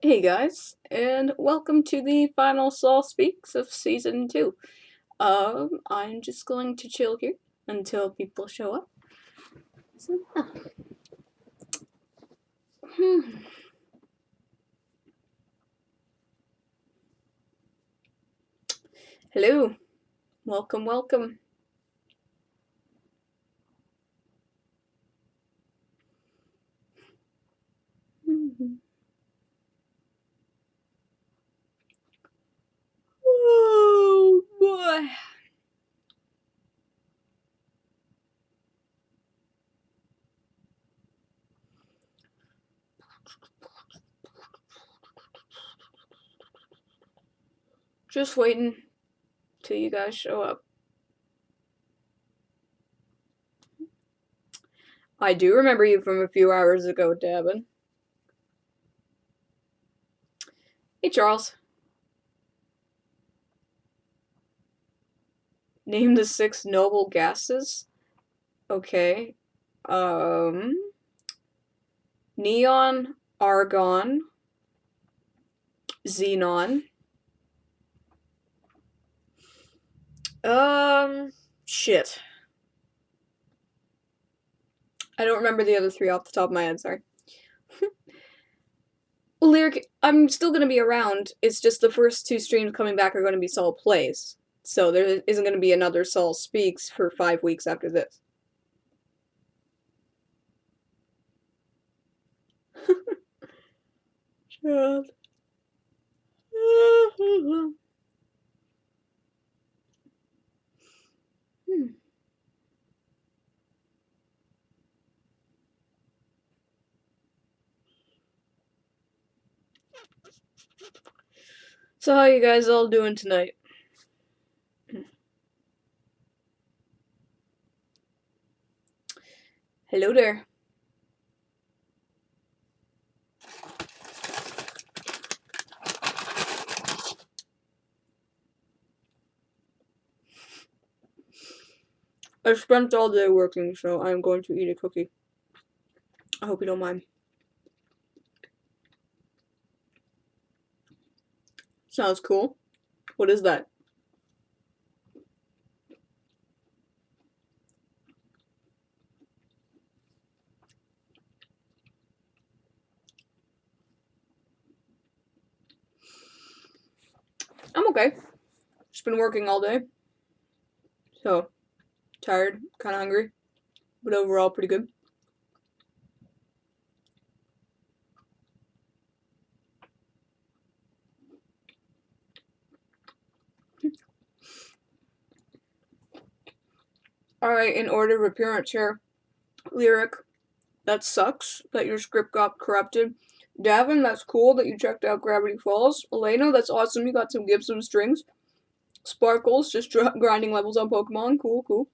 Hey guys, and welcome to the final Saul Speaks of Season 2. I'm just going to chill here until people show up. So, yeah. Hello. Welcome, welcome. Oh boy. Just waiting till you guys show up. I do remember you from a few hours ago, Davin. Hey, Charles. Name the 6 noble gases. Okay. Neon, argon, xenon. Shit. I don't remember the other 3 off the top of my head, sorry. Lyric, I'm still gonna be around. It's just the first 2 streams coming back are gonna be Saul Plays. So there isn't gonna be another Saul Speaks for 5 weeks after this. Child. So how you guys all doing tonight? Hello there. I spent all day working, so I'm going to eat a cookie. I hope you don't mind. Sounds cool. What is that? I'm okay. Just been working all day. So, tired, kinda hungry. But overall, pretty good. Alright, in order of appearance here. Lyric, that sucks that your script got corrupted. Davin, that's cool that you checked out Gravity Falls. Elena, that's awesome you got some Gibson strings. Sparkles, just grinding levels on Pokemon. Cool, cool.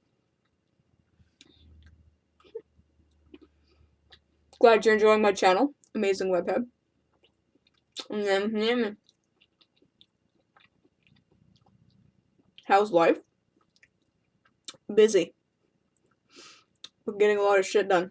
Glad you're enjoying my channel. Amazing webhead. How's life? Busy. We're getting a lot of shit done.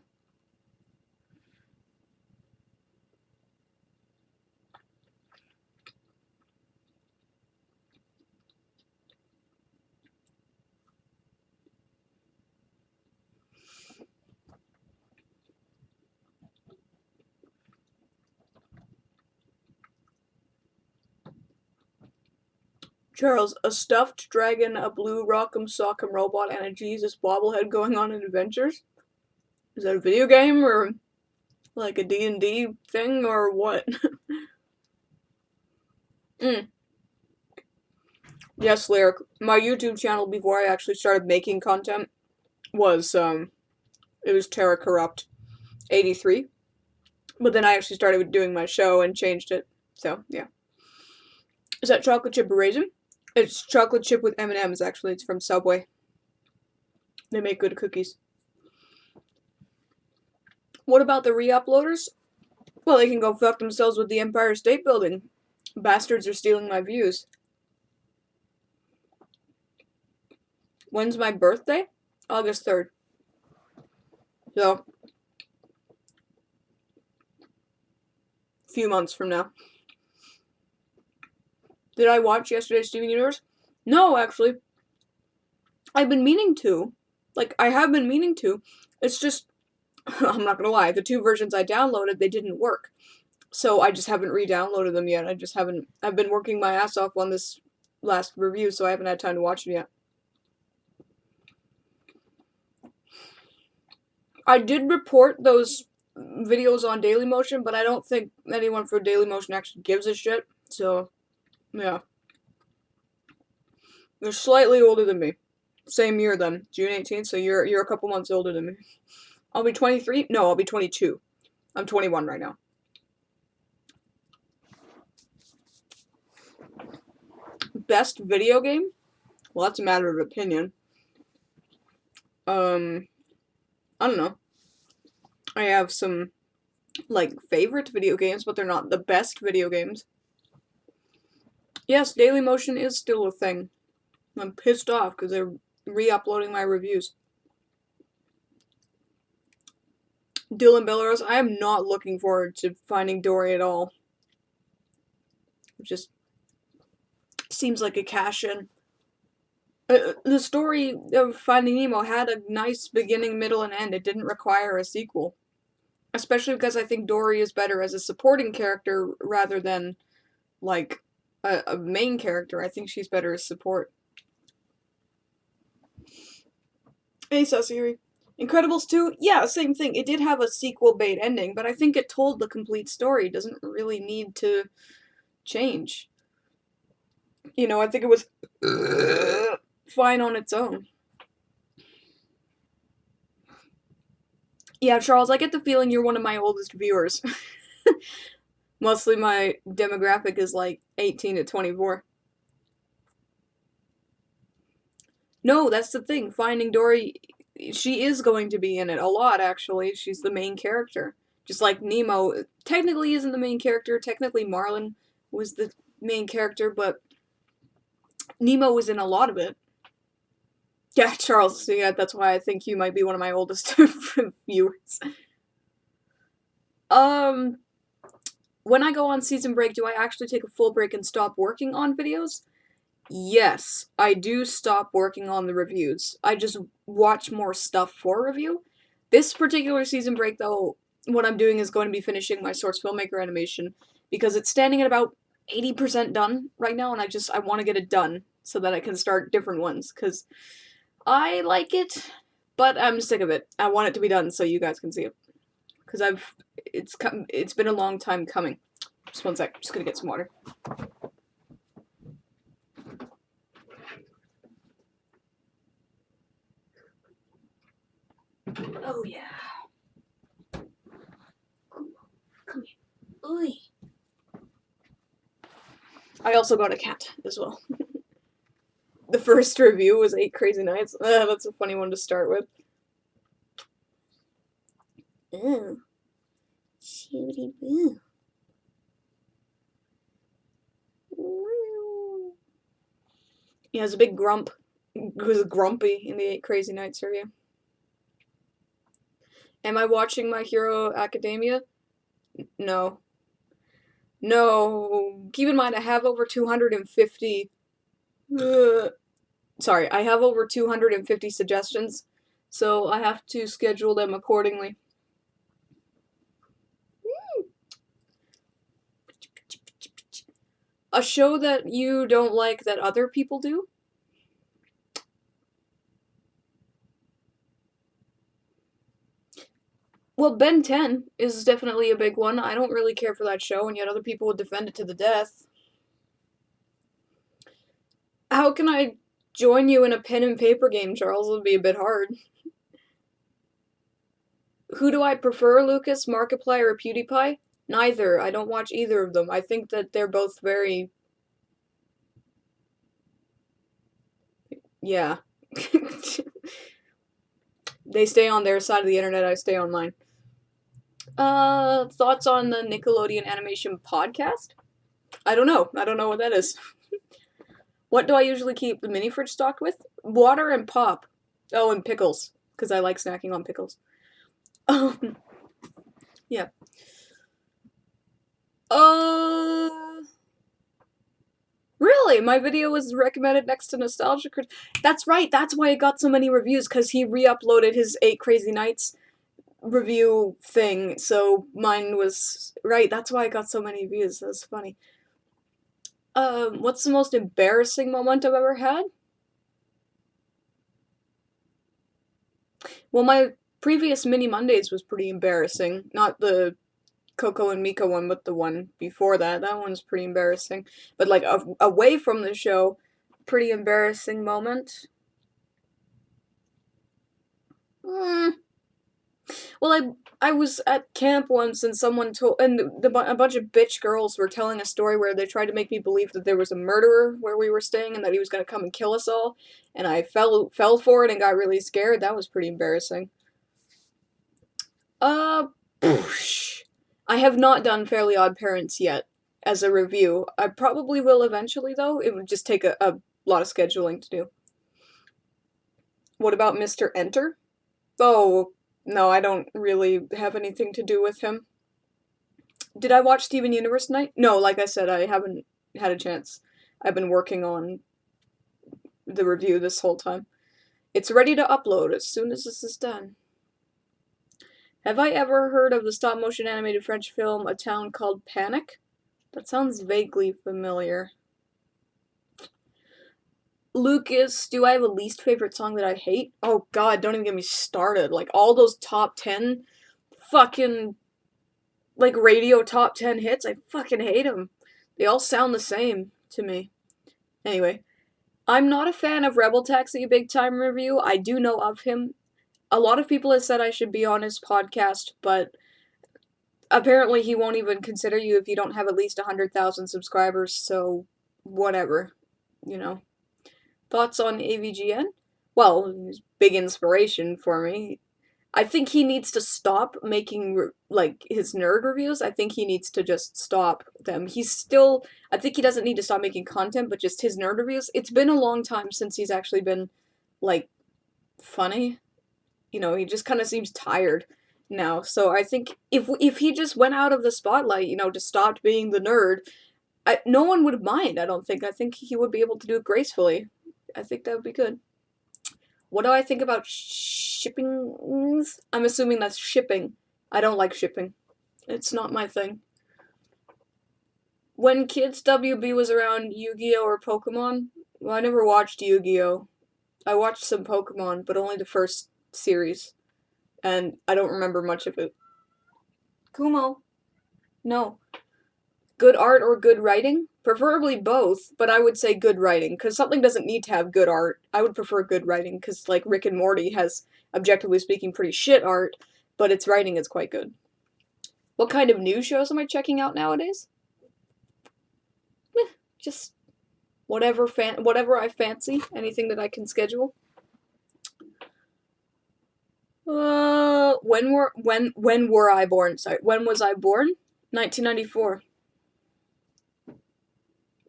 Charles, a stuffed dragon, a blue rock'em sock'em robot, and a Jesus bobblehead going on adventures? Is that a video game or like a D&D thing or what? Yes, Lyric. My YouTube channel before I actually started making content was it was Terra Corrupt 83. But then I actually started doing my show and changed it. So, yeah. Is that chocolate chip or raisin? It's chocolate chip with M&Ms, actually. It's from Subway. They make good cookies. What about the re-uploaders? Well, they can go fuck themselves with the Empire State Building. Bastards are stealing my views. When's my birthday? August 3rd. So, a few months from now. Did I watch yesterday's Steven Universe? No, actually. I've been meaning to. Like, I have been meaning to. It's just, I'm not gonna lie, the 2 versions I downloaded, they didn't work. So I just haven't re-downloaded them yet. I've been working my ass off on this last review, so I haven't had time to watch it yet. I did report those videos on Dailymotion, but I don't think anyone for Dailymotion actually gives a shit, so, yeah. They're slightly older than me. Same year then, June 18th, so you're a couple months older than me. I'll be 23? No, I'll be 22. I'm 21 right now. Best video game? Well, that's a matter of opinion. I don't know. I have some, like, favorite video games, but they're not the best video games. Yes, Dailymotion is still a thing. I'm pissed off because they're re-uploading my reviews. Dylan Belleros, I am not looking forward to Finding Dory at all. It just seems like a cash-in. The story of Finding Nemo had a nice beginning, middle, and end. It didn't require a sequel. Especially because I think Dory is better as a supporting character rather than, like, a main character. I think she's better as support. Hey, Sasiri. Incredibles 2? Yeah, same thing. It did have a sequel bait ending, but I think it told the complete story. It doesn't really need to change. You know, I think it was fine on its own. Yeah, Charles, I get the feeling you're one of my oldest viewers. Mostly my demographic is like 18 to 24. No, that's the thing. Finding Dory, she is going to be in it a lot, actually. She's the main character. Just like Nemo technically isn't the main character. Technically Marlin was the main character, but Nemo was in a lot of it. Yeah, Charles, yeah, that's why I think you might be one of my oldest viewers. When I go on season break, do I actually take a full break and stop working on videos? Yes, I do stop working on the reviews. I just watch more stuff for review. This particular season break, though, what I'm doing is going to be finishing my Source Filmmaker animation, because it's standing at about 80% done right now, and I want to get it done so that I can start different ones, because I like it, but I'm sick of it. I want it to be done so you guys can see it. Because it's been a long time coming. Just one sec, just gonna get some water. Oh yeah. Come here. Oi. I also got a cat as well. The first review was 8 Crazy Nights. That's a funny one to start with. Ooh. Shooty boo. He has a big grump. He was grumpy in the 8 Crazy Nights review. Am I watching My Hero Academia? No. No. Keep in mind, I have over 250... sorry, I have over 250 suggestions, so I have to schedule them accordingly. A show that you don't like that other people do? Well, Ben 10 is definitely a big one. I don't really care for that show, and yet other people would defend it to the death. How can I join you in a pen and paper game, Charles? It would be a bit hard. Who do I prefer, Lucas? Markiplier or PewDiePie? Neither. I don't watch either of them. I think that they're both very... yeah. They stay on their side of the internet, I stay on mine. Thoughts on the Nickelodeon Animation podcast? I don't know. I don't know what that is. What do I usually keep the mini fridge stocked with? Water and pop. Oh, and pickles, because I like snacking on pickles. Yeah. Really? Really? My video was recommended next to Nostalgia Critic. That's right, that's why it got so many reviews, because he re-uploaded his 8 Crazy Nights review thing, so mine was... Right, that's why I got so many views. That's funny. What's the most embarrassing moment I've ever had? Well, my previous Mini Mondays was pretty embarrassing. Not the Coco and Mika one, but the one before that. That one's pretty embarrassing. But, like, away from the show, pretty embarrassing moment. Well, I was at camp once and someone told, and a bunch of bitch girls were telling a story where they tried to make me believe that there was a murderer where we were staying and that he was going to come and kill us all, and I fell for it and got really scared. That was pretty embarrassing. I have not done Fairly Odd Parents yet as a review. I probably will eventually, though. It would just take a lot of scheduling to do. What about Mr. Enter? Oh, no, I don't really have anything to do with him. Did I watch Steven Universe tonight? No, like I said, I haven't had a chance. I've been working on the review this whole time. It's ready to upload as soon as this is done. Have I ever heard of the stop-motion animated French film A Town Called Panic? That sounds vaguely familiar. Lucas, do I have a least favorite song that I hate? Oh god, don't even get me started. Like, all those top 10 fucking, like, radio top 10 hits, I fucking hate them. They all sound the same to me. Anyway, I'm not a fan of Rebel Taxi Big Time Review. I do know of him. A lot of people have said I should be on his podcast, but apparently he won't even consider you if you don't have at least 100,000 subscribers, so whatever, you know. Thoughts on AVGN? Well, he's big inspiration for me. I think he needs to stop making, like, his nerd reviews. I think he needs to just stop them. I think he doesn't need to stop making content, but just his nerd reviews. It's been a long time since he's actually been, like, funny. You know, he just kind of seems tired now. So I think if he just went out of the spotlight, you know, just stopped being the nerd, no one would mind, I don't think. I think he would be able to do it gracefully. I think that would be good. What do I think about shippings? I'm assuming that's shipping. I don't like shipping. It's not my thing. When Kids WB was around, Yu-Gi-Oh! Or Pokemon? Well, I never watched Yu-Gi-Oh! I watched some Pokemon, but only the first series. And I don't remember much of it. Kumo. No. Good art or good writing? Preferably both, but I would say good writing, because something doesn't need to have good art. I would prefer good writing, because, like, Rick and Morty has, objectively speaking, pretty shit art, but its writing is quite good. What kind of news shows am I checking out nowadays? Just whatever I fancy, anything that I can schedule. When were I born? Sorry, when was I born? 1994.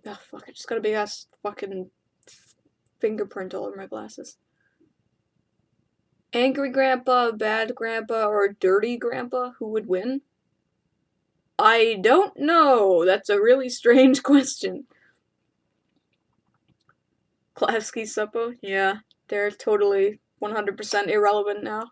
Oh, fuck, I just got a big ass fucking fingerprint all over my glasses. Angry Grandpa, Bad Grandpa, or Dirty Grandpa? Who would win? I don't know. That's a really strange question. Klasky Suppo? Yeah, they're totally 100% irrelevant now.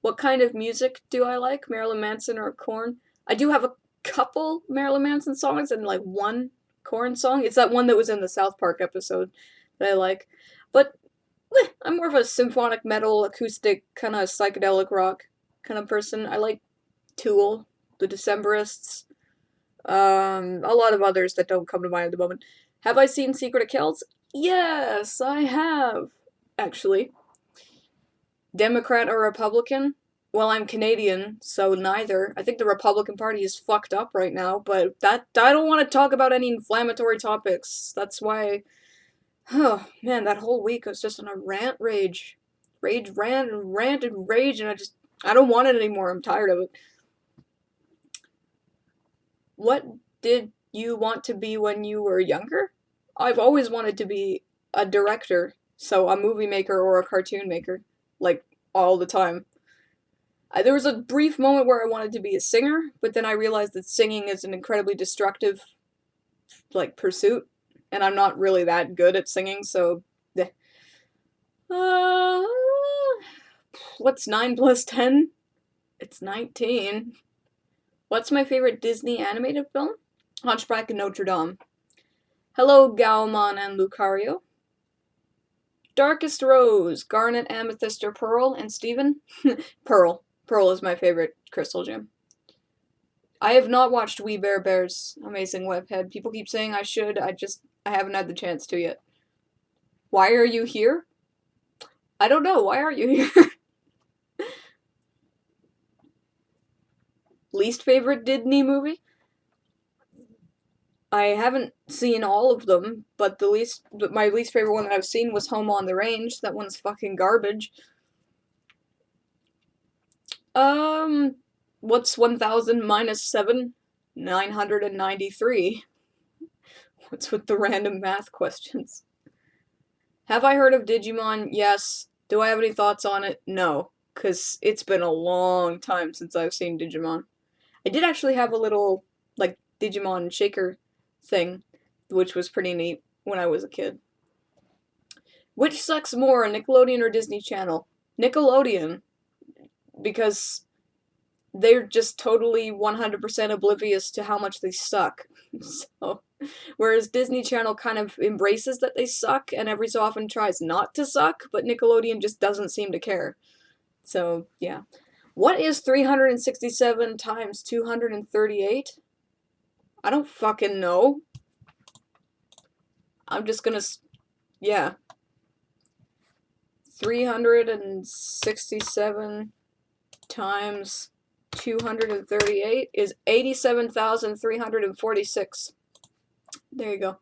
What kind of music do I like? Marilyn Manson or Korn? I do have a couple Marilyn Manson songs and, like, one Korn song. It's that one that was in the South Park episode that I like. But I'm more of a symphonic metal, acoustic, kind of psychedelic rock kind of person. I like Tool, the Decemberists, a lot of others that don't come to mind at the moment. Have I seen Secret of Kells? Yes, I have, actually. Democrat or Republican? Well, I'm Canadian, so neither. I think the Republican Party is fucked up right now, but I don't want to talk about any inflammatory topics. That's why, oh man, that whole week I was just on a rant, rant, and rage, and I don't want it anymore. I'm tired of it. What did you want to be when you were younger? I've always wanted to be a director, so a movie maker or a cartoon maker. Like, all the time. There was a brief moment where I wanted to be a singer, but then I realized that singing is an incredibly destructive like, pursuit, and I'm not really that good at singing, so, yeah. What's 9 plus 10? It's 19. What's my favorite Disney animated film? Hunchback of Notre Dame. Hello, Gaomon and Lucario. Darkest Rose, Garnet, Amethyst, or Pearl, and Steven? Pearl. Pearl is my favorite crystal gem. I have not watched We Bare Bear's amazing webhead. People keep saying I should, I haven't had the chance to yet. Why are you here? I don't know, why are you here? Least favorite Disney movie? I haven't seen all of them, but my least favorite one that I've seen was Home on the Range. That one's fucking garbage. What's 1000 minus 7? 993. What's with the random math questions? Have I heard of Digimon? Yes. Do I have any thoughts on it? No. Because it's been a long time since I've seen Digimon. I did actually have a little, like, Digimon shaker thing, which was pretty neat when I was a kid. Which sucks more, Nickelodeon or Disney Channel? Nickelodeon. Because they're just totally 100% oblivious to how much they suck. So, whereas Disney Channel kind of embraces that they suck and every so often tries not to suck, but Nickelodeon just doesn't seem to care. So, yeah. What is 367 times 238? I don't fucking know. I'm just gonna, yeah. 367 times 238 is 87,346. There you go.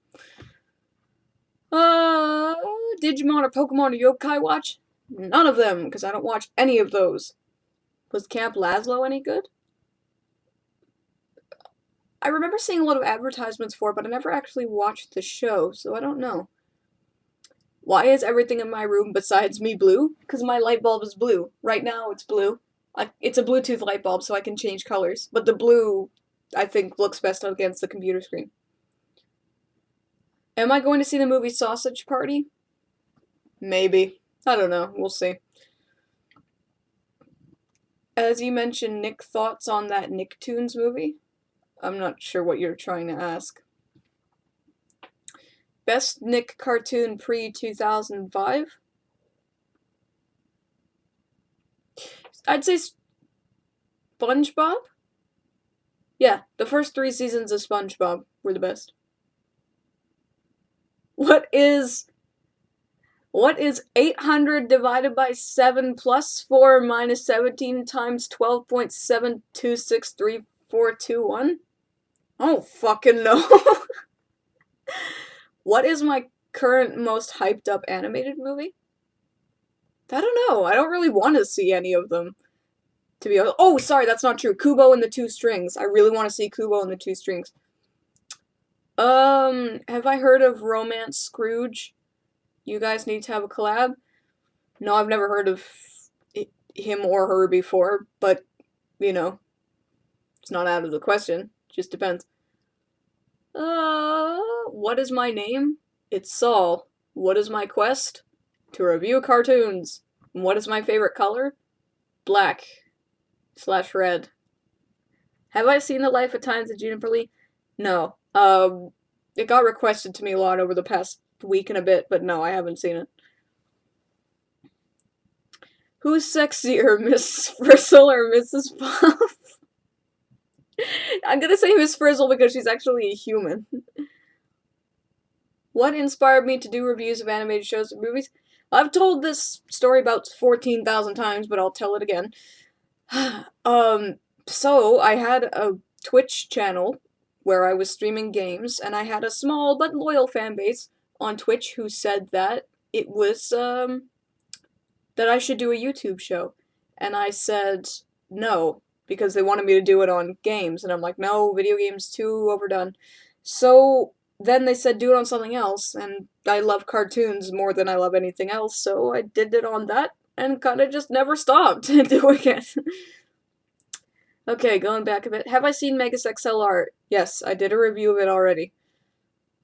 Digimon or Pokemon or Yokai Watch? None of them, because I don't watch any of those. Was Camp Lazlo any good? I remember seeing a lot of advertisements for it, but I never actually watched the show, so I don't know. Why is everything in my room besides me blue? Because my light bulb is blue. Right now it's blue. It's a Bluetooth light bulb, so I can change colors. But the blue, I think, looks best against the computer screen. Am I going to see the movie Sausage Party? Maybe. I don't know. We'll see. As you mentioned, Nick, thoughts on that Nicktoons movie? I'm not sure what you're trying to ask. Best Nick cartoon pre-2005? I'd say SpongeBob? Yeah, the first 3 seasons of SpongeBob were the best. What is 800 divided by 7 plus 4 minus 17 times 12.7263421? I don't fucking know. What is my current most hyped up animated movie? I don't know. I don't really want to see any of them. To be honest. Oh, sorry, that's not true. Kubo and the Two Strings. I really want to see Kubo and the Two Strings. Have I heard of Romance Scrooge? You guys need to have a collab? No, I've never heard of him or her before, but, you know, it's not out of the question. Just depends. What is my name? It's Sol. What is my quest? To review cartoons. And what is my favorite color? Black/red. Have I seen The Life of Times of Juniper Lee? No. It got requested to me a lot over the past week and a bit, but no, I haven't seen it. Who's sexier, Miss Frizzle or Mrs. Puff? I'm gonna say Miss Frizzle because she's actually a human. What inspired me to do reviews of animated shows and movies? I've told this story about 14,000 times, but I'll tell it again. So I had a Twitch channel where I was streaming games, and I had a small but loyal fan base on Twitch who said that it was, that I should do a YouTube show. And I said no, because they wanted me to do it on games, and I'm like, no, video games too overdone. So then they said do it on something else, and I love cartoons more than I love anything else, so I did it on that, and kinda just never stopped doing it. Okay, going back a bit. Have I seen Megas XLR? Yes, I did a review of it already.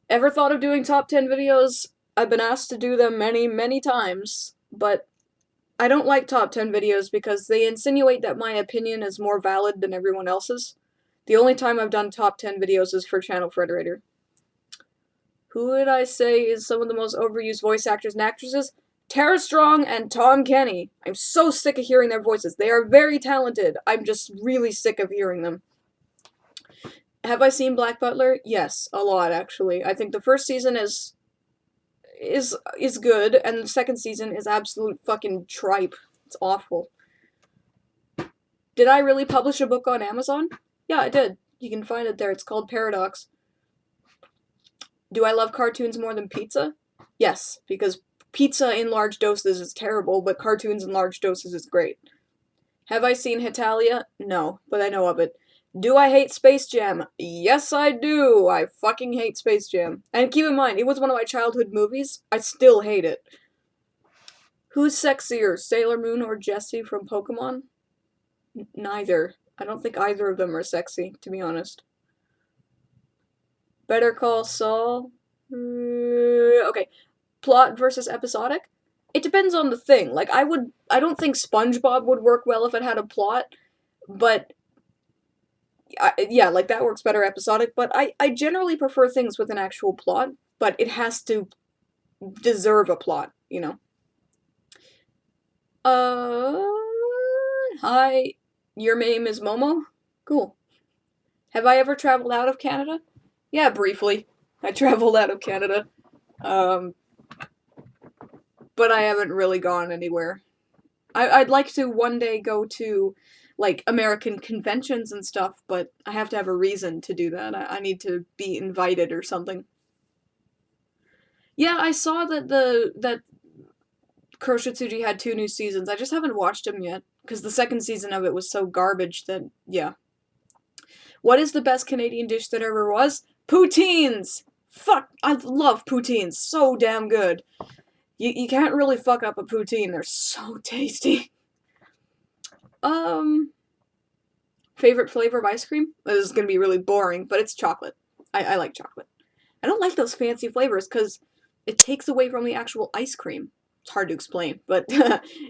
Ever thought of doing top 10 videos? I've been asked to do them many, many times, but I don't like top 10 videos because they insinuate that my opinion is more valid than everyone else's. The only time I've done top 10 videos is for Channel Frederator. Who would I say is some of the most overused voice actors and actresses? Tara Strong and Tom Kenny. I'm so sick of hearing their voices. They are very talented. I'm just really sick of hearing them. Have I seen Black Butler? Yes, a lot actually. I think the first season is good, and the second season is absolute fucking tripe. It's awful. Did I really publish a book on Amazon? Yeah, I did. You can find it there. It's called Paradox. Do I love cartoons more than pizza? Yes, because pizza in large doses is terrible, but cartoons in large doses is great. Have I seen Hitalia? No, but I know of it. Do I hate Space Jam? Yes, I do. I fucking hate Space Jam. And keep in mind, it was one of my childhood movies. I still hate it. Who's sexier, Sailor Moon or Jessie from Pokemon? Neither. I don't think either of them are sexy, to be honest. Better Call Saul? Okay. Plot versus episodic? It depends on the thing. Like, I don't think SpongeBob would work well if it had a plot, but yeah, like that works better episodic, but I generally prefer things with an actual plot, but it has to deserve a plot, you know? Hi, your name is Momo? Cool. Have I ever traveled out of Canada? Yeah, briefly. I traveled out of Canada. But I haven't really gone anywhere. I'd like to one day go to, like, American conventions and stuff, but I have to have a reason to do that. I need to be invited or something. Yeah, I saw that Kuroshitsuji had 2 new seasons. I just haven't watched them yet, because the second season of it was so garbage that, yeah. What is the best Canadian dish that ever was? Poutines! Fuck, I love poutines. So damn good. You can't really fuck up a poutine. They're so tasty. Favorite flavor of ice cream? This is gonna be really boring, but it's chocolate. I like chocolate. I don't like those fancy flavors because it takes away from the actual ice cream. It's hard to explain, but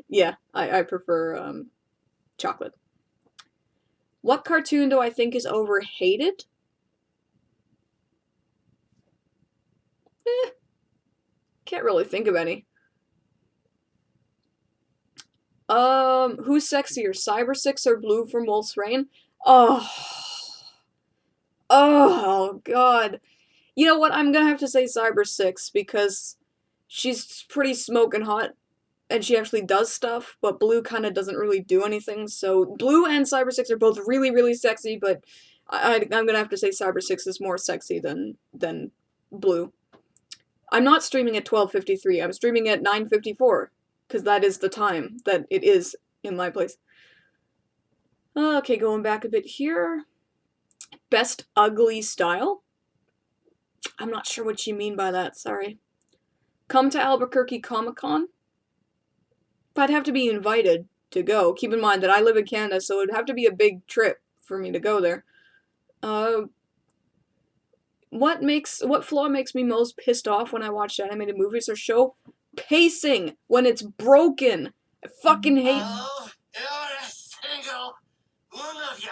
yeah, I prefer chocolate. What cartoon do I think is overhated? Can't really think of any. Who's sexier, Cyber Six or Blue from Wolf's Rain? Oh, oh God. You know what? I'm gonna have to say Cyber Six because she's pretty smoking hot and she actually does stuff, but Blue kind of doesn't really do anything. So Blue and Cyber Six are both really, really sexy, but I'm gonna have to say Cyber Six is more sexy than Blue. I'm not streaming at 12:53. I'm streaming at 9:54 because that is the time that it is in my place. Okay, going back a bit here. Best ugly style? I'm not sure what you mean by that, sorry. Come to Albuquerque Comic Con? I'd have to be invited to go. Keep in mind that I live in Canada, so it'd have to be a big trip for me to go there. What flaw makes me most pissed off when I watch animated movies or show? Pacing when it's broken. I fucking hate. Oh, you're a single one of ya.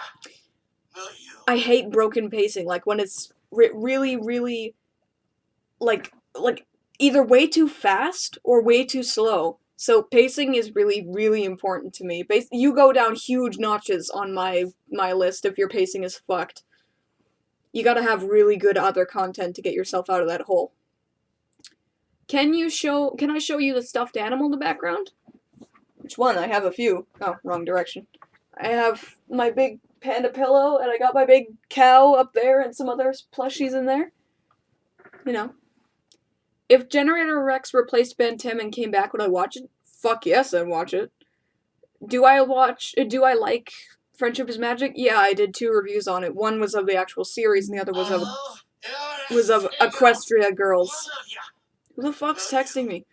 I hate broken pacing. Like when it's really, really, like either way too fast or way too slow. So pacing is really, really important to me. You go down huge notches on my list if your pacing is fucked. You gotta have really good other content to get yourself out of that hole. Can I show you the stuffed animal in the background? Which one? I have a few. Oh, wrong direction. I have my big panda pillow, and I got my big cow up there, and some other plushies in there. You know. If Generator Rex replaced Ben 10 and came back, would I watch it? Fuck yes, I'd watch it. Do I like Friendship is Magic? Yeah, I did 2 reviews on it. One was of the actual series, and the other was of Equestria Girls. Who the fuck's texting me?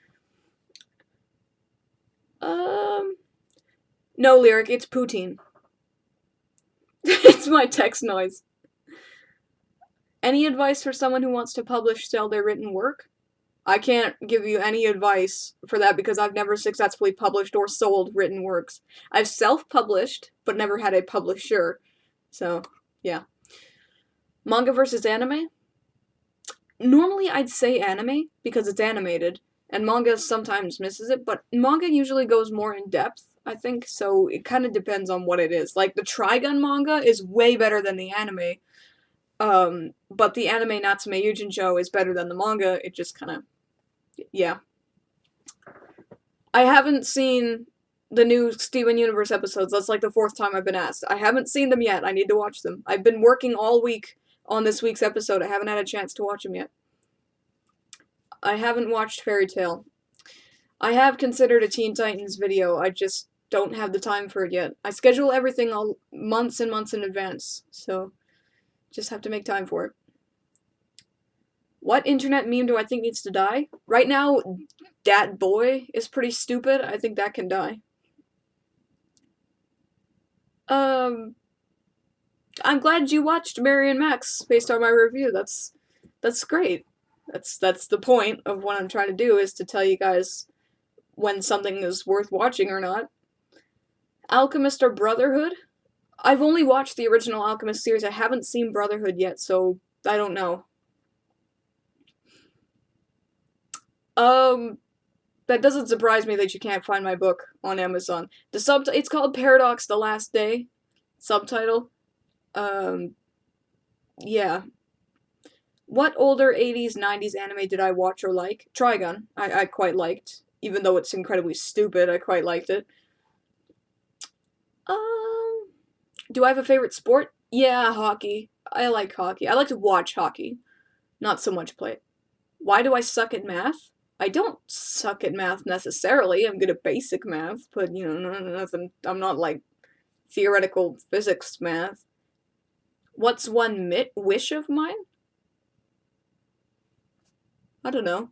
No, Lyric, it's poutine. It's my text noise. Any advice for someone who wants to publish, sell their written work? I can't give you any advice for that because I've never successfully published or sold written works. I've self-published, but never had a publisher. So, yeah. Manga versus anime? Normally I'd say anime because it's animated, and manga sometimes misses it, but manga usually goes more in depth, I think, so it kind of depends on what it is. Like, the Trigun manga is way better than the anime, but the anime Natsume Yujincho is better than the manga. It just kind of, yeah. I haven't seen the new Steven Universe episodes. That's like the fourth time I've been asked. I haven't seen them yet. I need to watch them. I've been working all week on this week's episode. I haven't had a chance to watch them yet. I haven't watched Fairy Tail. I have considered a Teen Titans video. I just don't have the time for it yet. I schedule everything all months and months in advance, so just have to make time for it. What internet meme do I think needs to die? Right now, Dat Boy is pretty stupid. I think that can die. I'm glad you watched Mary and Max based on my review. That's great. That's the point of what I'm trying to do, is to tell you guys when something is worth watching or not. Alchemist or Brotherhood? I've only watched the original Alchemist series. I haven't seen Brotherhood yet, so I don't know. That doesn't surprise me that you can't find my book on Amazon. It's called Paradox: The Last Day. Subtitle. Yeah. What older 80s, 90s anime did I watch or like? Trigun. I quite liked. Even though it's incredibly stupid, I quite liked it. Do I have a favorite sport? Yeah, hockey. I like hockey. I like to watch hockey, not so much play it. Why do I suck at math? I don't suck at math necessarily. I'm good at basic math, but you know, nothing. I'm not like theoretical physics math. What's one wish of mine? I don't know.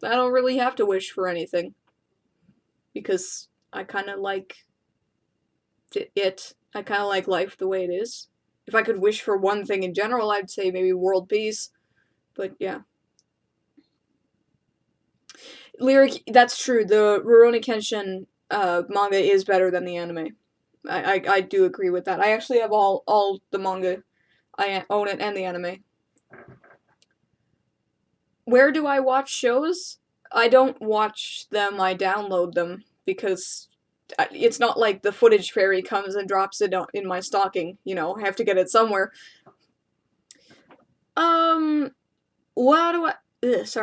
I don't really have to wish for anything because I kind of like it. I kind of like life the way it is. If I could wish for one thing in general, I'd say maybe world peace. But yeah. Lyric, that's true. The Rurouni Kenshin manga is better than the anime. I do agree with that. I actually have all the manga. I own it and the anime. Where do I watch shows? I don't watch them, I download them because it's not like the footage fairy comes and drops it in my stocking, you know, I have to get it somewhere. What do I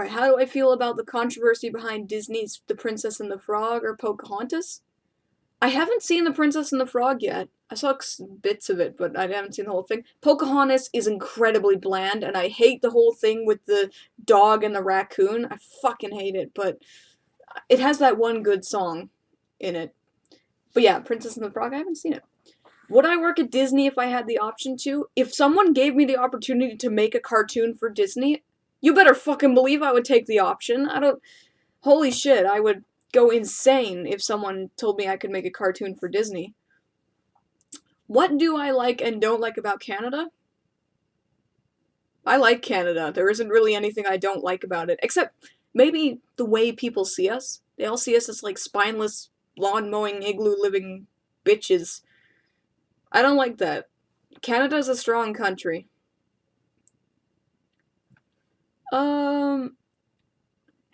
how do I feel about the controversy behind Disney's The Princess and the Frog or Pocahontas? I haven't seen The Princess and the Frog yet. I saw bits of it, but I haven't seen the whole thing. Pocahontas is incredibly bland, and I hate the whole thing with the dog and the raccoon. I fucking hate it, but it has that one good song in it. But yeah, Princess and the Frog, I haven't seen it. Would I work at Disney if I had the option to? If someone gave me the opportunity to make a cartoon for Disney, you better fucking believe I would take the option. Holy shit, I would go insane if someone told me I could make a cartoon for Disney. What do I like and don't like about Canada? I like Canada. There isn't really anything I don't like about it, except maybe the way people see us. They all see us as like spineless, lawn-mowing, igloo-living bitches. I don't like that. Canada's a strong country.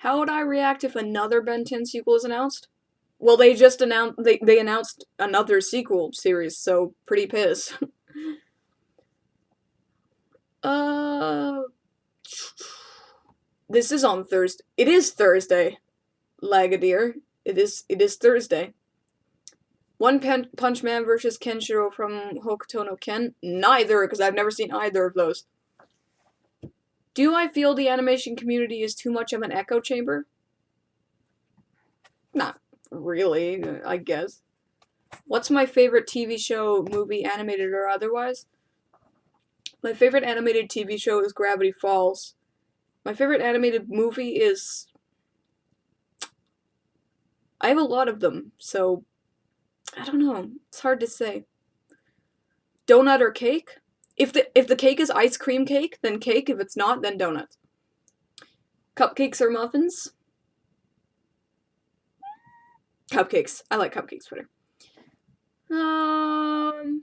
How would I react if another Ben 10 sequel is announced? Well, they just announced they announced another sequel series, so pretty pissed. This is on Thursday. It is Thursday, Lagadier. It is Thursday. One Punch Man versus Kenshiro from Hokuto no Ken? Neither, because I've never seen either of those. Do I feel the animation community is too much of an echo chamber? Not really, I guess. What's my favorite TV show, movie, animated or otherwise? My favorite animated TV show is Gravity Falls. My favorite animated movie is... I have a lot of them, so... I don't know. It's hard to say. Donut or cake? If the cake is ice cream cake, then cake. If it's not, then donuts. Cupcakes or muffins? Cupcakes. I like cupcakes better. Um,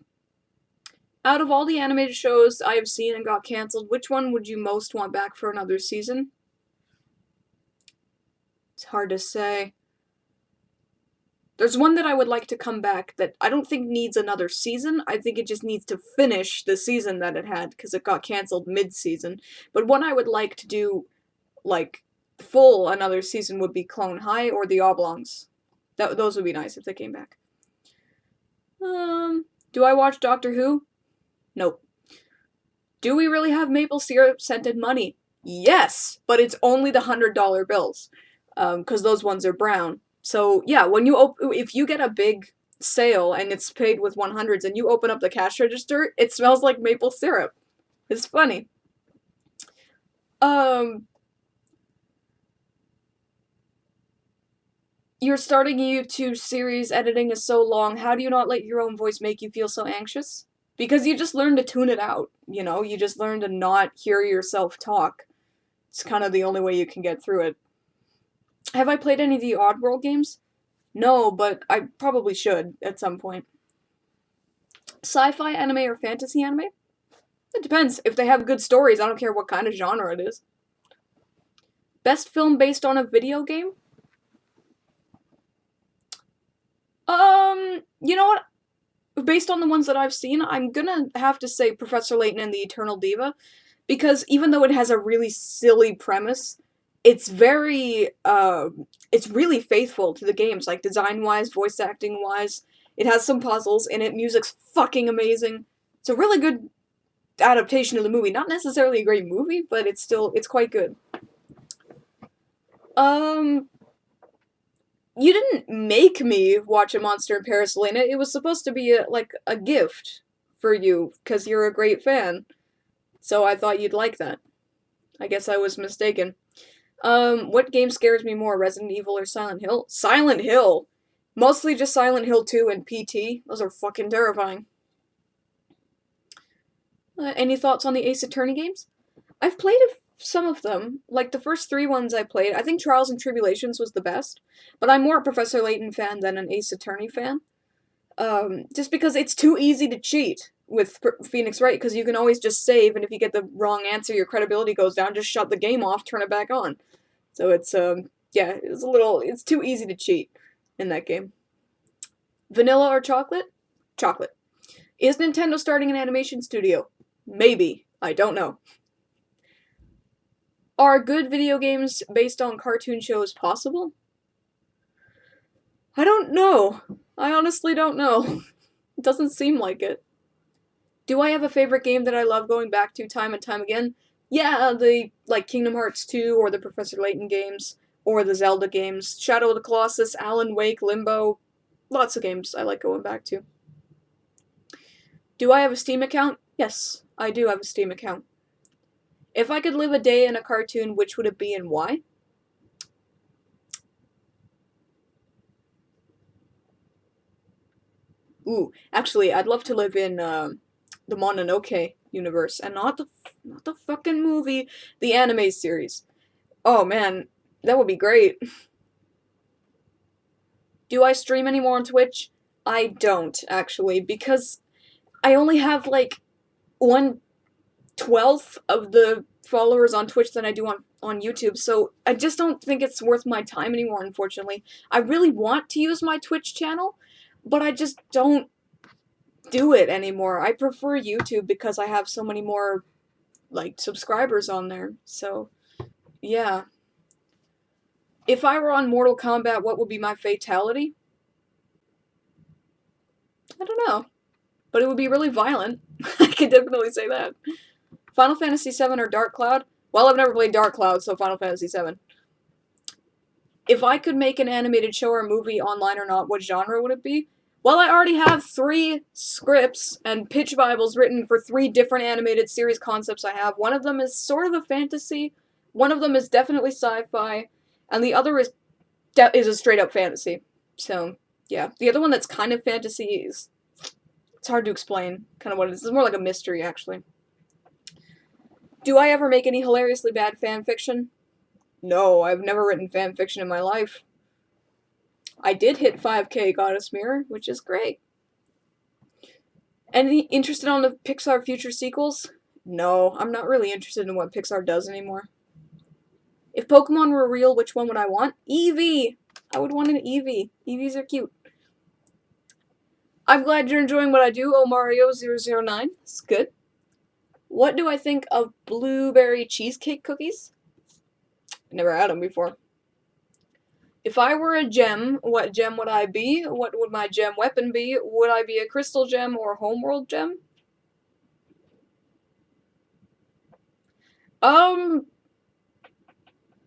Out of all the animated shows I have seen and got canceled, which one would you most want back for another season? It's hard to say. There's one that I would like to come back that I don't think needs another season. I think it just needs to finish the season that it had because it got canceled mid-season. But one I would like to do, like, full another season would be Clone High or The Oblongs. Those would be nice if they came back. Do I watch Doctor Who? Nope. Do we really have maple syrup scented money? Yes, but it's only the $100 bills, because those ones are brown. So yeah, when if you get a big sale and it's paid with 100s and you open up the cash register, it smells like maple syrup. It's funny. Um, you're starting a YouTube series, editing is so long. How do you not let your own voice make you feel so anxious? Because you just learn to tune it out, you know? You just learn to not hear yourself talk. It's kind of the only way you can get through it. Have I played any of the Oddworld games? No, but I probably should at some point. Sci-fi anime or fantasy anime? It depends. If they have good stories, I don't care what kind of genre it is. Best film based on a video game? You know what? Based on the ones that I've seen, I'm gonna have to say Professor Layton and the Eternal Diva, because even though it has a really silly premise, it's it's really faithful to the games, like design-wise, voice acting-wise. It has some puzzles in it, music's fucking amazing. It's a really good adaptation of the movie. Not necessarily a great movie, but it's quite good. Um, you didn't make me watch A Monster in Paris, Elena. It was supposed to be like a gift for you, because you're a great fan. So I thought you'd like that. I guess I was mistaken. What game scares me more, Resident Evil or Silent Hill? Silent Hill! Mostly just Silent Hill 2 and PT. Those are fucking terrifying. Any thoughts on the Ace Attorney games? I've played some of them. Like, the first 3 ones I played, I think Trials and Tribulations was the best. But I'm more a Professor Layton fan than an Ace Attorney fan. Just because it's too easy to cheat with Phoenix Wright, because you can always just save, and if you get the wrong answer, your credibility goes down, just shut the game off, turn it back on. So it's, yeah, it's too easy to cheat in that game. Vanilla or chocolate? Chocolate. Is Nintendo starting an animation studio? Maybe. I don't know. Are good video games based on cartoon shows possible? I don't know. I honestly don't know. It doesn't seem like it. Do I have a favorite game that I love going back to time and time again? Yeah, like Kingdom Hearts 2, or the Professor Layton games, or the Zelda games, Shadow of the Colossus, Alan Wake, Limbo, lots of games I like going back to. Do I have a Steam account? Yes, I do have a Steam account. If I could live a day in a cartoon, which would it be and why? Ooh, actually, I'd love to live in the Mononoke universe, and not the fucking movie, the anime series. Oh man, that would be great. Do I stream anymore on Twitch? I don't, actually, because I only have like 1/12 of the followers on Twitch than I do on YouTube, so I just don't think it's worth my time anymore, unfortunately. I really want to use my Twitch channel, but I just don't do it anymore. I prefer YouTube because I have so many more, like, subscribers on there, so, yeah. If I were on Mortal Kombat, what would be my fatality? I don't know. But it would be really violent. I could definitely say that. Final Fantasy VII or Dark Cloud? Well, I've never played Dark Cloud, so Final Fantasy VII. If I could make an animated show or movie online or not, what genre would it be? Well, I already have 3 scripts and pitch bibles written for 3 different animated series concepts I have. One of them is sort of a fantasy, one of them is definitely sci-fi, and the other is a straight-up fantasy. So, yeah. The other one that's kind of fantasy is It's hard to explain kind of what it is. It's more like a mystery, actually. Do I ever make any hilariously bad fan fiction? No, I've never written fan fiction in my life. I did hit 5K Goddess Mirror, which is great. Any interested on the Pixar future sequels? No, I'm not really interested in what Pixar does anymore. If Pokemon were real, which one would I want? Eevee! I would want an Eevee. Eevees are cute. I'm glad you're enjoying what I do, oh Mario009. It's good. What do I think of blueberry cheesecake cookies? Never had them before. If I were a gem, what gem would I be? What would my gem weapon be? Would I be a crystal gem or a homeworld gem? I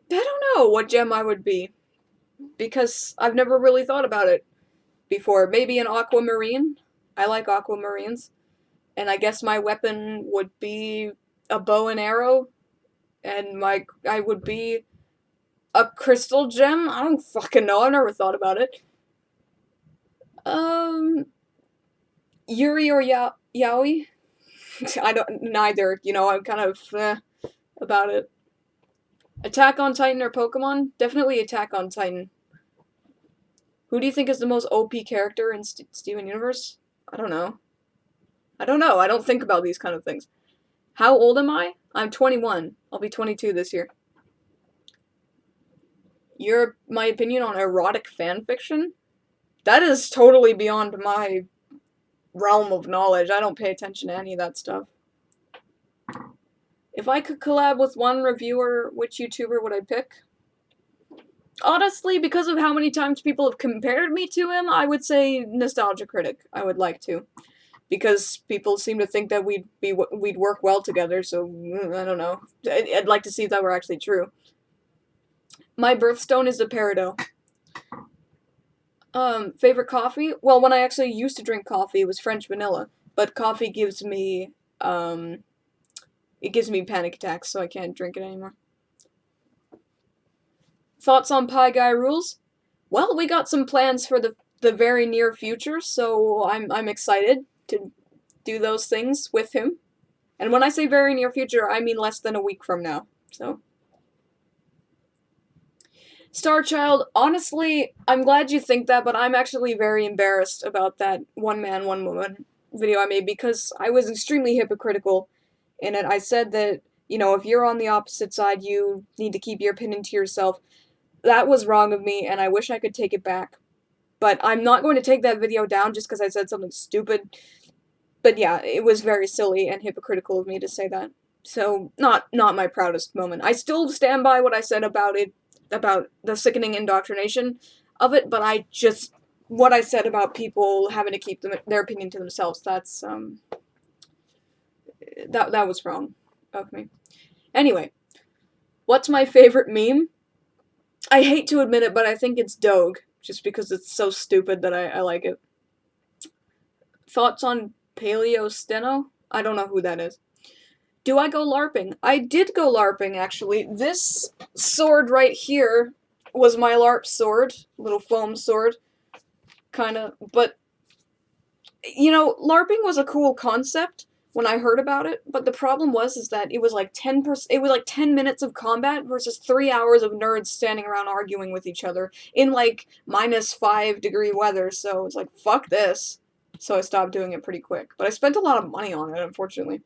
don't know what gem I would be. Because I've never really thought about it before. Maybe an aquamarine? I like aquamarines. And I guess my weapon would be a bow and arrow. And I would be a crystal gem? I don't fucking know. I've never thought about it. Yuri or Yaoi? I don't. Neither. You know, I'm kind of about it. Attack on Titan or Pokemon? Definitely Attack on Titan. Who do you think is the most OP character in Steven Universe? I don't know. I don't know. I don't think about these kind of things. How old am I? I'm 21. I'll be 22 this year. My opinion on erotic fanfiction? That is totally beyond my realm of knowledge. I don't pay attention to any of that stuff. If I could collab with one reviewer, which YouTuber would I pick? Honestly, because of how many times people have compared me to him, I would say Nostalgia Critic. I would like to. Because people seem to think that we'd work well together, so I don't know. I'd like to see if that were actually true. My birthstone is a peridot. Favorite coffee? Well, when I actually used to drink coffee, it was French vanilla. But coffee gives me, it gives me panic attacks, so I can't drink it anymore. Thoughts on Pie Guy Rules? Well, we got some plans for the very near future, so I'm excited to do those things with him. And when I say very near future, I mean less than a week from now. So, Starchild, honestly, I'm glad you think that, but I'm actually very embarrassed about that one man, one woman video I made because I was extremely hypocritical in it. I said that, you know, if you're on the opposite side, you need to keep your opinion to yourself. That was wrong of me, and I wish I could take it back. But I'm not going to take that video down just because I said something stupid. But yeah, it was very silly and hypocritical of me to say that. So, not my proudest moment. I still stand by what I said about it, about the sickening indoctrination of it, but what I said about people having to keep their opinion to themselves, that's, that was wrong of me. Anyway, what's my favorite meme? I hate to admit it, but I think it's Doge, just because it's so stupid that I like it. Thoughts on Paleo Steno? I don't know who that is. Do I go LARPing? I did go LARPing, actually. This sword right here was my LARP sword. Little foam sword. Kinda. But, you know, LARPing was a cool concept when I heard about it, but the problem is that it was like 10 minutes of combat versus 3 hours of nerds standing around arguing with each other in like -5-degree weather, so it's like, fuck this. So I stopped doing it pretty quick. But I spent a lot of money on it, unfortunately.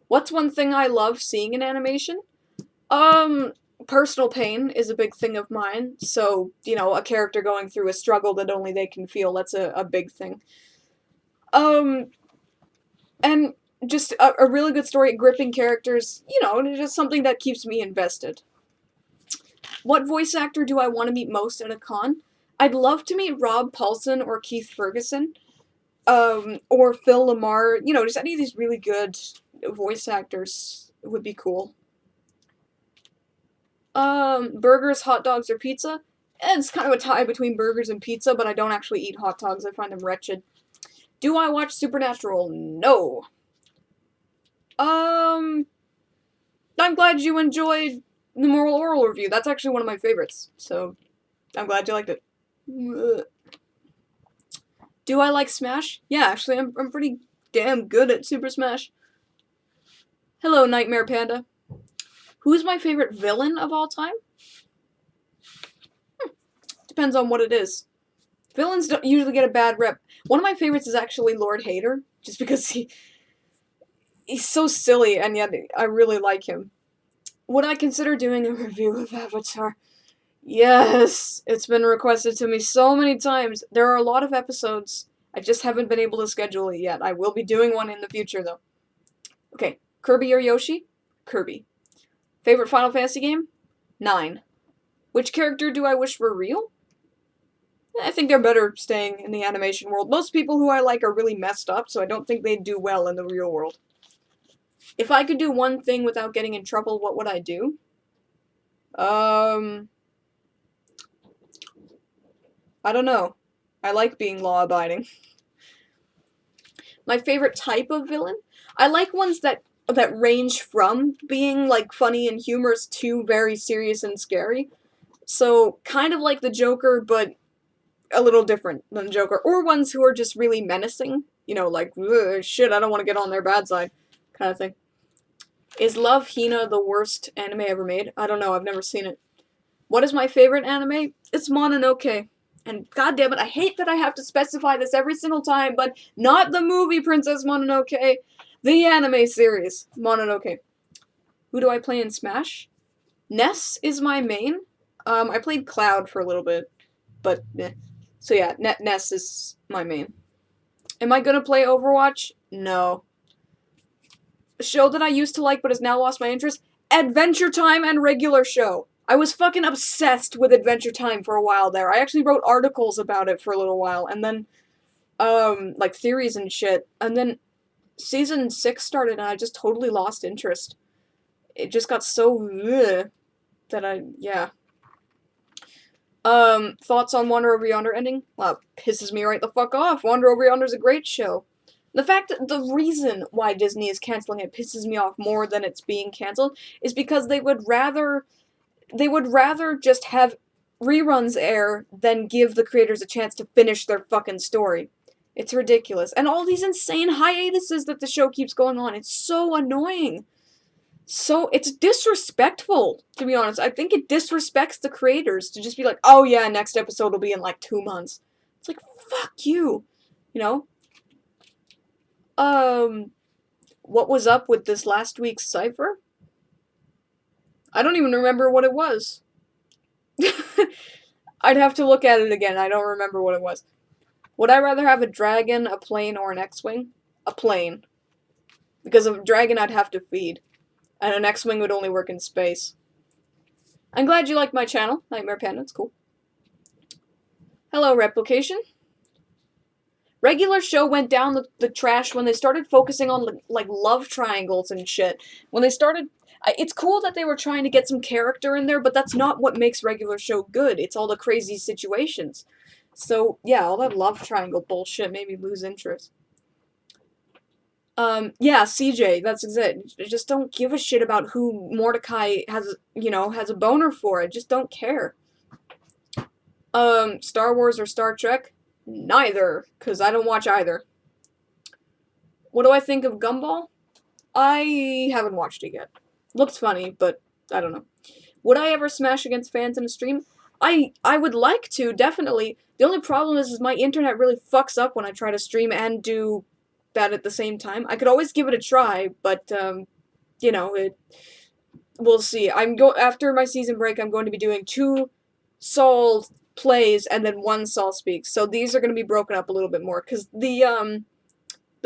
What's one thing I love seeing in animation? Personal pain is a big thing of mine, so, you know, a character going through a struggle that only they can feel, that's a big thing. And just a really good story, gripping characters, you know, just something that keeps me invested. What voice actor do I want to meet most at a con? I'd love to meet Rob Paulson or Keith Ferguson, or Phil Lamar, you know, just any of these really good voice actors would be cool. Burgers, hot dogs, or pizza? It's kind of a tie between burgers and pizza, but I don't actually eat hot dogs. I find them wretched. Do I watch Supernatural? No. I'm glad you enjoyed the Moral Oral review. That's actually one of my favorites, so I'm glad you liked it. Do I like Smash? Yeah, actually, I'm pretty damn good at Super Smash. Hello, Nightmare Panda. Who is my favorite villain of all time? Depends on what it is. Villains don't usually get a bad rep. One of my favorites is actually Lord Hater, just because he's so silly, and yet I really like him. Would I consider doing a review of Avatar? Yes! It's been requested to me so many times. There are a lot of episodes. I just haven't been able to schedule it yet. I will be doing one in the future, though. Okay, Kirby or Yoshi? Kirby. Favorite Final Fantasy game? 9. Which character do I wish were real? I think they're better staying in the animation world. Most people who I like are really messed up, so I don't think they'd do well in the real world. If I could do one thing without getting in trouble, what would I do? I don't know. I like being law-abiding. My favorite type of villain? I like ones that range from being, like, funny and humorous to very serious and scary. So, kind of like the Joker, but a little different than the Joker. Or ones who are just really menacing. You know, like, shit, I don't want to get on their bad side, kind of thing. Is Love, Hina the worst anime ever made? I don't know, I've never seen it. What is my favorite anime? It's Mononoke. And goddammit, I hate that I have to specify this every single time, but not the movie Princess Mononoke, the anime series, Mononoke. Who do I play in Smash? Ness is my main. I played Cloud for a little bit, but eh. So yeah, Ness is my main. Am I gonna play Overwatch? No. A show that I used to like but has now lost my interest? Adventure Time and Regular Show. I was fucking obsessed with Adventure Time for a while there. I actually wrote articles about it for a little while, and then, like theories and shit. And then season 6 started, and I just totally lost interest. It just got so ugh, that yeah. Thoughts on Wander Over Yonder ending? Well, it pisses me right the fuck off. Wander Over Yonder's a great show. The fact that the reason why Disney is canceling it pisses me off more than it's being canceled is because they would rather just have reruns air than give the creators a chance to finish their fucking story. It's ridiculous. And all these insane hiatuses that the show keeps going on, it's so annoying. So, it's disrespectful, to be honest. I think it disrespects the creators to just be like, oh yeah, next episode will be in like 2 months. It's like, fuck you. You know? What was up with this last week's cipher? I don't even remember what it was. I'd have to look at it again. I don't remember what it was. Would I rather have a dragon, a plane, or an X-Wing? A plane. Because a dragon I'd have to feed. And an X-Wing would only work in space. I'm glad you like my channel, Nightmare Panda. It's cool. Hello, Replication. Regular Show went down the trash when they started focusing on, like, love triangles and shit. When they started... It's cool that they were trying to get some character in there, but that's not what makes Regular Show good. It's all the crazy situations. So, yeah, all that love triangle bullshit made me lose interest. Yeah, CJ, that's it. Just don't give a shit about who Mordecai has, has a boner for. I just don't care. Star Wars or Star Trek? Neither, because I don't watch either. What do I think of Gumball? I haven't watched it yet. Looks funny, but I don't know. Would I ever smash against fans in a stream? I would like to, definitely. The only problem is my internet really fucks up when I try to stream and do that at the same time. I could always give it a try, but, we'll see. After my season break, I'm going to be doing 2 Sol plays and then 1 Sol speaks. So these are going to be broken up a little bit more, because the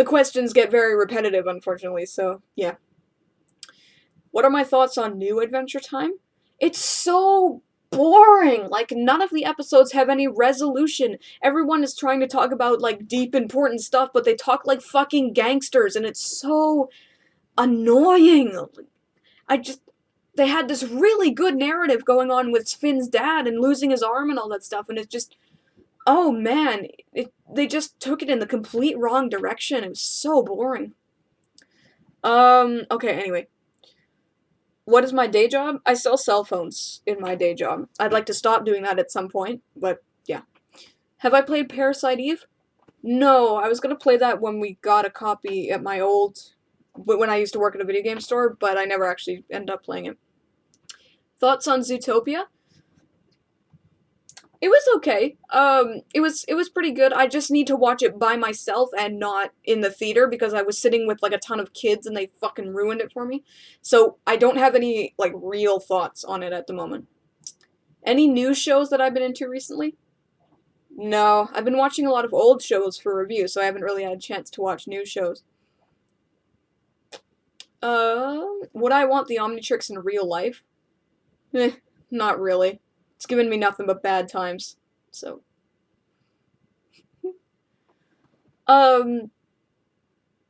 questions get very repetitive, unfortunately, so, yeah. What are my thoughts on New Adventure Time? It's so boring. Like, none of the episodes have any resolution. Everyone is trying to talk about, like, deep, important stuff, but they talk like fucking gangsters, and it's so annoying. They had this really good narrative going on with Finn's dad and losing his arm and all that stuff, and it's just, oh man, they just took it in the complete wrong direction. It was so boring. Okay, anyway. What is my day job? I sell cell phones in my day job. I'd like to stop doing that at some point, but yeah. Have I played Parasite Eve? No, I was gonna play that when we got a copy at my old, when I used to work at a video game store, but I never actually ended up playing it. Thoughts on Zootopia? It was okay. It was pretty good. I just need to watch it by myself and not in the theater because I was sitting with like a ton of kids and they fucking ruined it for me. So I don't have any like real thoughts on it at the moment. Any news shows that I've been into recently? No, I've been watching a lot of old shows for review, so I haven't really had a chance to watch new shows. Would I want the Omnitrix in real life? Eh, not really. It's given me nothing but bad times. So, um,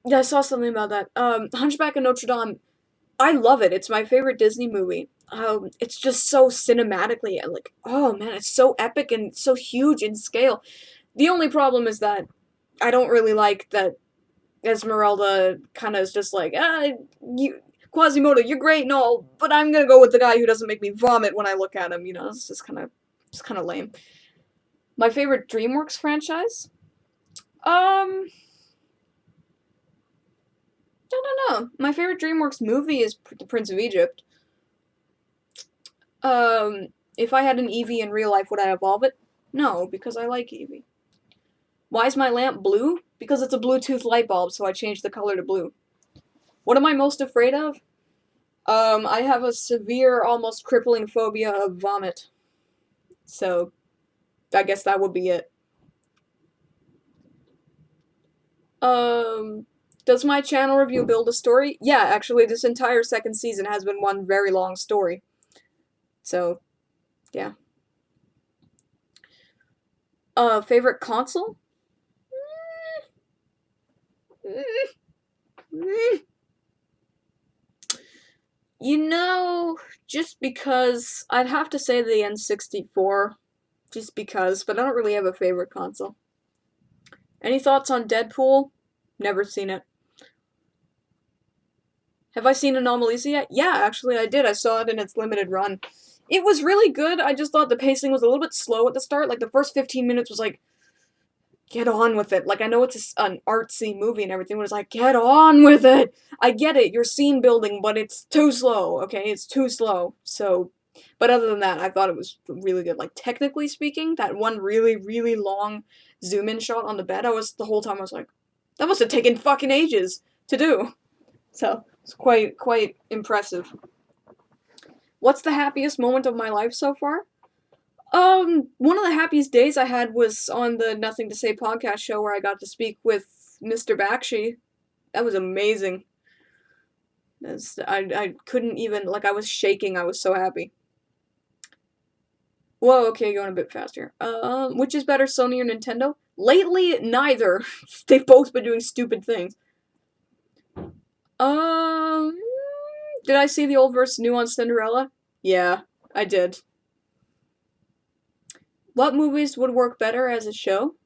yeah, I saw something about that. Hunchback of Notre Dame. I love it. It's my favorite Disney movie. It's just so cinematically and like, oh man, it's so epic and so huge in scale. The only problem is that I don't really like that Esmeralda kind of is just like, you, Quasimodo, you're great and all, but I'm gonna go with the guy who doesn't make me vomit when I look at him. You know, it's kind of lame. My favorite DreamWorks franchise? Um, I don't know. My favorite DreamWorks movie is The Prince of Egypt. If I had an Eevee in real life, would I evolve it? No, because I like Eevee. Why is my lamp blue? Because it's a Bluetooth light bulb, so I changed the color to blue. What am I most afraid of? I have a severe, almost crippling phobia of vomit. So, I guess that would be it. Um, does my channel review build a story? Yeah, actually, this entire second season has been one very long story. So, yeah. Favorite console? You know, just because I'd have to say the N64, just because, but I don't really have a favorite console. Any thoughts on Deadpool? Never seen it. Have I seen Anomalisa yet? Yeah, actually I did. I saw it in its limited run. It was really good. I just thought the pacing was a little bit slow at the start. Like the first 15 minutes was like, get on with it. Like I know it's an artsy movie and everything, but it's like, get on with it. I get it. You're scene building, but it's too slow. Okay, it's too slow. So, but other than that, I thought it was really good. Like technically speaking, that one really long zoom in shot on the bed, I was the whole time I was like, that must have taken fucking ages to do. So it's quite impressive. What's the happiest moment of my life so far? One of the happiest days I had was on the Nothing to Say podcast show where I got to speak with Mr. Bakshi. That was amazing. I couldn't even, like, I was shaking. I was so happy. Whoa, okay, going a bit faster. Which is better, Sony or Nintendo? Lately, neither. They've both been doing stupid things. Um, did I see the old versus new on Cinderella? Yeah, I did. What movies would work better as a show?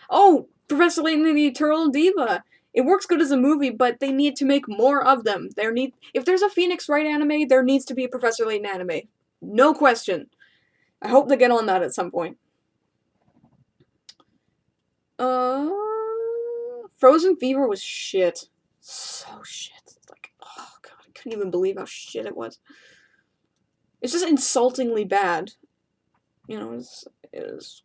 Oh, Professor Layton and the Eternal Diva. It works good as a movie, but they need to make more of them. If there's a Phoenix Wright anime, there needs to be a Professor Layton anime. No question. I hope they get on that at some point. Uh, Frozen Fever was shit. So shit. Like, oh god, I couldn't even believe how shit it was. It's just insultingly bad. You know, it's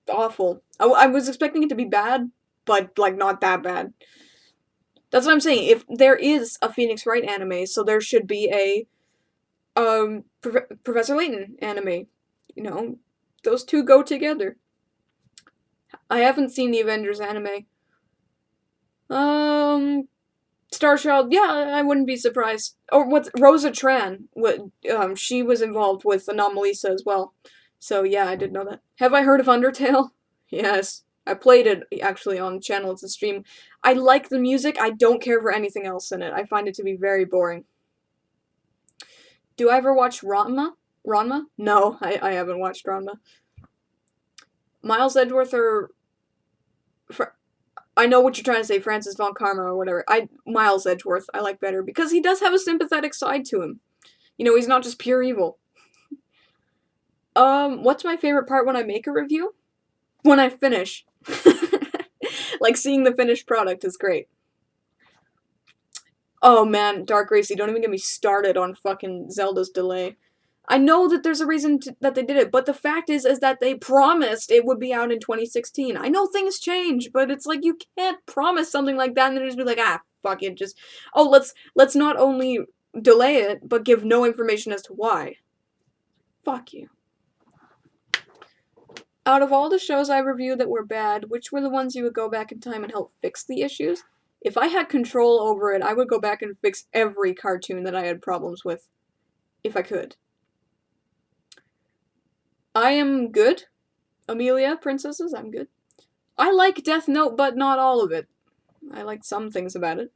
awful. I was expecting it to be bad, but like not that bad. That's what I'm saying. If there is a Phoenix Wright anime, so there should be a Professor Layton anime. You know, those two go together. I haven't seen the Avengers anime. Star Child, yeah, I wouldn't be surprised. Or what Rosa Tran, she was involved with Anomalisa as well. So yeah, I did know that. Have I heard of Undertale? Yes. I played it actually on channel. It's a stream. I like the music. I don't care for anything else in it. I find it to be very boring. Do I ever watch Ranma? Ranma? No, I haven't watched Ranma. Miles Edgeworth or I know what you're trying to say, Francis von Karma or whatever. Miles Edgeworth I like better because he does have a sympathetic side to him. You know, he's not just pure evil. What's my favorite part when I make a review? When I finish. Like, seeing the finished product is great. Oh man, Dark Gracie, don't even get me started on fucking Zelda's delay. I know that there's a reason that they did it, but the fact is that they promised it would be out in 2016. I know things change, but it's like you can't promise something like that and then just be like, ah, fuck it, just let's not only delay it, but give no information as to why. Fuck you. Out of all the shows I reviewed that were bad, which were the ones you would go back in time and help fix the issues? If I had control over it, I would go back and fix every cartoon that I had problems with. If I could. I am good. Amelia, princesses, I'm good. I like Death Note, but not all of it. I like some things about it.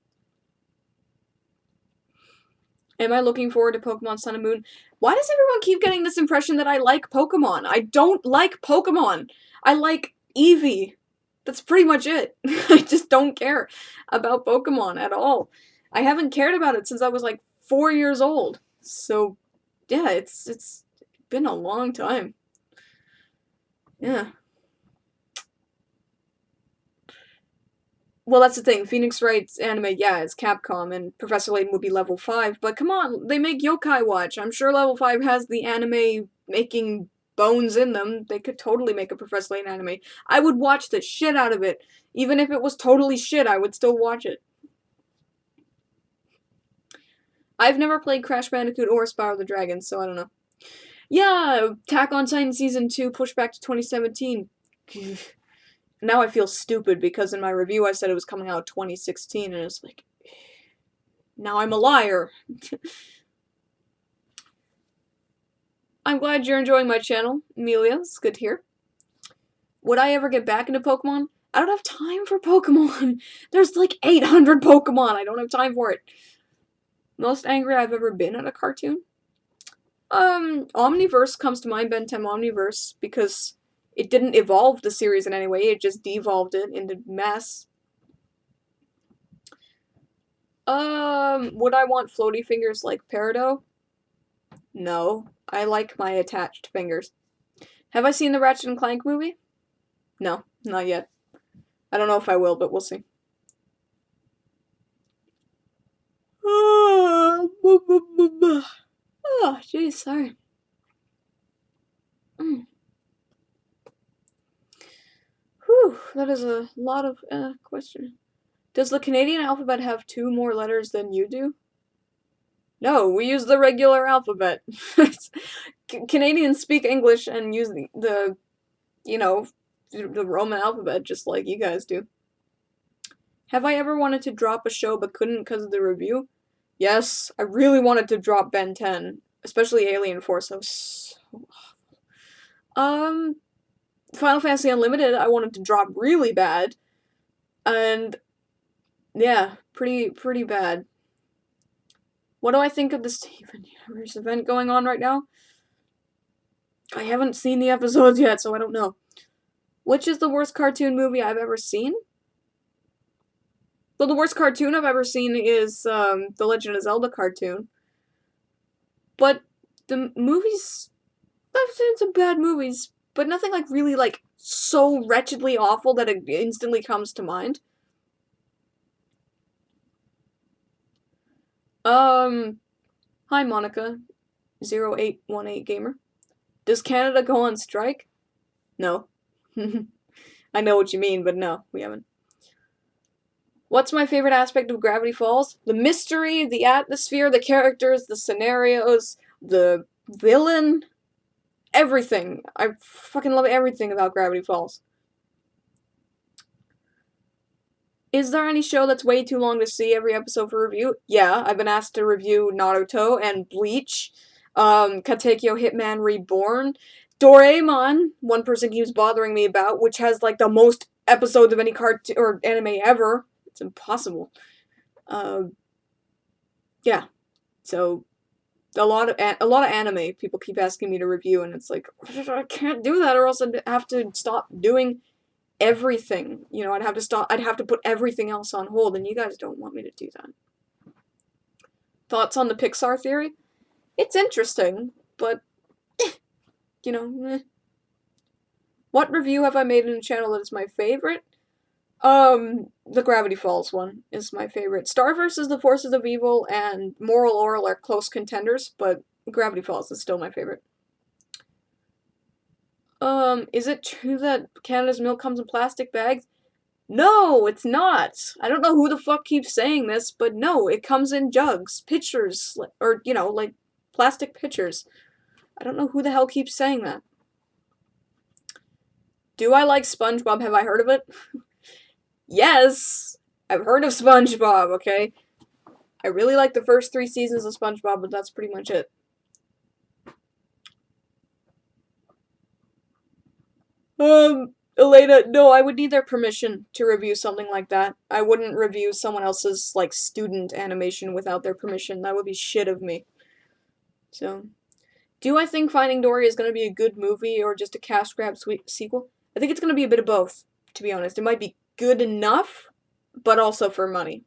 Am I looking forward to Pokemon Sun and Moon? Why does everyone keep getting this impression that I like Pokemon? I don't like Pokemon. I like Eevee. That's pretty much it. I just don't care about Pokemon at all. I haven't cared about it since I was like 4 years old. So, yeah, it's been a long time. Yeah. Well, that's the thing. Phoenix Wright's anime, yeah, it's Capcom, and Professor Layton would be level 5, but come on, they make Yokai Watch. I'm sure level 5 has the anime making bones in them. They could totally make a Professor Layton anime. I would watch the shit out of it. Even if it was totally shit, I would still watch it. I've never played Crash Bandicoot or Spyro the Dragon, so I don't know. Yeah, Attack on Titan Season 2 pushed back to 2017. Now I feel stupid because in my review I said it was coming out 2016 and it's like, now I'm a liar. I'm glad you're enjoying my channel, Amelia. It's good to hear. Would I ever get back into Pokemon? I don't have time for Pokemon. There's like 800 Pokemon. I don't have time for it. Most angry I've ever been at a cartoon? Omniverse comes to mind, Ben 10 Omniverse, because it didn't evolve the series in any way, it just devolved it into mess. Would I want floaty fingers like Peridot? No. I like my attached fingers. Have I seen the Ratchet and Clank movie? No, not yet. I don't know if I will, but we'll see. Oh, jeez, sorry. Whew, that is a lot of question. Does the Canadian alphabet have 2 more letters than you do? No, we use the regular alphabet. Canadians speak English and use the Roman alphabet just like you guys do. Have I ever wanted to drop a show but couldn't because of the review? Yes, I really wanted to drop Ben 10, especially Alien Force. I was so awful. Final Fantasy Unlimited I wanted to drop really bad. And yeah, pretty bad. What do I think of the Steven Universe event going on right now? I haven't seen the episodes yet, so I don't know. Which is the worst cartoon movie I've ever seen? Well, the worst cartoon I've ever seen is the Legend of Zelda cartoon. But the movies, I've seen some bad movies, but nothing like really like so wretchedly awful that it instantly comes to mind. Hi Monica, 0818 gamer. Does Canada go on strike? No. I know what you mean, but no, we haven't. What's my favorite aspect of Gravity Falls? The mystery, the atmosphere, the characters, the scenarios, the villain, everything. I fucking love everything about Gravity Falls. Is there any show that's way too long to see every episode for review? Yeah, I've been asked to review Naruto and Bleach, Katekyo Hitman Reborn, Doraemon, one person keeps bothering me about, which has like the most episodes of any cartoon or anime ever. It's impossible. Yeah. So a lot of anime people keep asking me to review, and it's like I can't do that, or else I'd have to stop doing everything. You know, I'd have to put everything else on hold, and you guys don't want me to do that. Thoughts on the Pixar theory? It's interesting, but you know, What review have I made in the channel that is my favorite? The Gravity Falls one is my favorite. Star vs. the Forces of Evil and Moral Orel are close contenders, but Gravity Falls is still my favorite. Is it true that Canada's milk comes in plastic bags? No, it's not. I don't know who the fuck keeps saying this, but no, it comes in jugs, pitchers, or, like plastic pitchers. I don't know who the hell keeps saying that. Do I like SpongeBob? Have I heard of it? Yes! I've heard of SpongeBob, okay? I really like the first 3 seasons of SpongeBob, but that's pretty much it. Elena, no, I would need their permission to review something like that. I wouldn't review someone else's, like, student animation without their permission. That would be shit of me. So, do I think Finding Dory is going to be a good movie or just a cash grab sequel? I think it's going to be a bit of both, to be honest. It might be good enough, but also for money.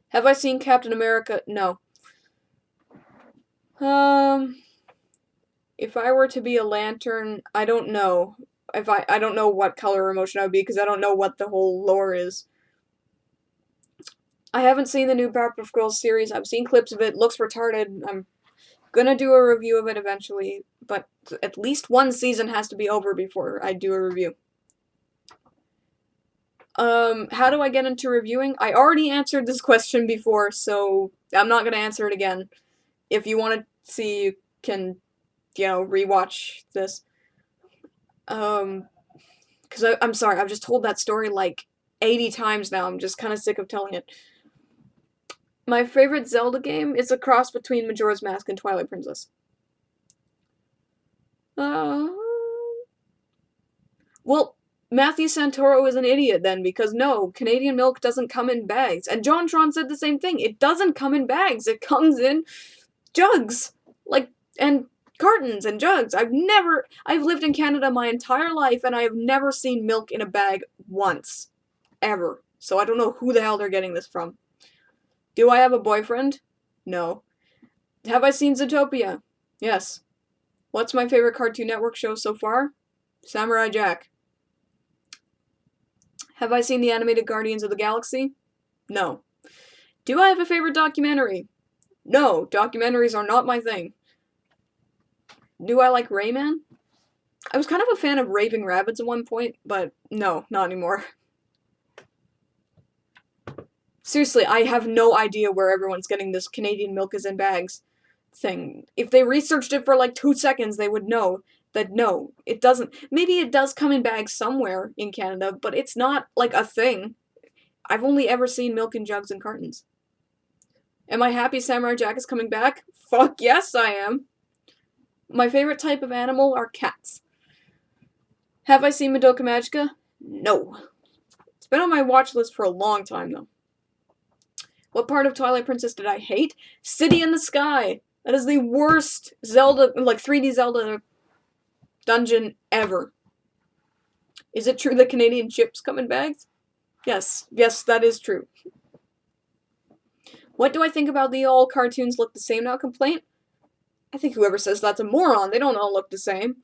Have I seen Captain America? No. If I were to be a lantern, I don't know. I don't know what color or emotion I would be because I don't know what the whole lore is. I haven't seen the new Powerpuff Girls series. I've seen clips of it. Looks retarded. I'm gonna do a review of it eventually, but at least one season has to be over before I do a review. How do I get into reviewing? I already answered this question before, so I'm not gonna answer it again. If you want to see, you can, rewatch this. Because I'm sorry, I've just told that story like 80 times now. I'm just kind of sick of telling it. My favorite Zelda game is a cross between Majora's Mask and Twilight Princess. Well, Matthew Santoro is an idiot then, because no, Canadian milk doesn't come in bags. And JonTron said the same thing. It doesn't come in bags. It comes in jugs. And cartons and jugs. I've lived in Canada my entire life, and I have never seen milk in a bag once. Ever. So I don't know who the hell they're getting this from. Do I have a boyfriend? No. Have I seen Zootopia? Yes. What's my favorite Cartoon Network show so far? Samurai Jack. Have I seen the animated Guardians of the Galaxy? No. Do I have a favorite documentary? No, documentaries are not my thing. Do I like Rayman? I was kind of a fan of Raving Rabbids at one point, but no, not anymore. Seriously, I have no idea where everyone's getting this Canadian milk is in bags thing. If they researched it for like 2 seconds, they would know that no, it doesn't. Maybe it does come in bags somewhere in Canada, but it's not like a thing. I've only ever seen milk in jugs and cartons. Am I happy Samurai Jack is coming back? Fuck yes, I am. My favorite type of animal are cats. Have I seen Madoka Magica? No. It's been on my watch list for a long time, though. What part of Twilight Princess did I hate? City in the Sky! That is the worst Zelda, 3D Zelda dungeon ever. Is it true that Canadian chips come in bags? Yes. Yes, that is true. What do I think about the all cartoons look the same now complaint? I think whoever says that's a moron. They don't all look the same.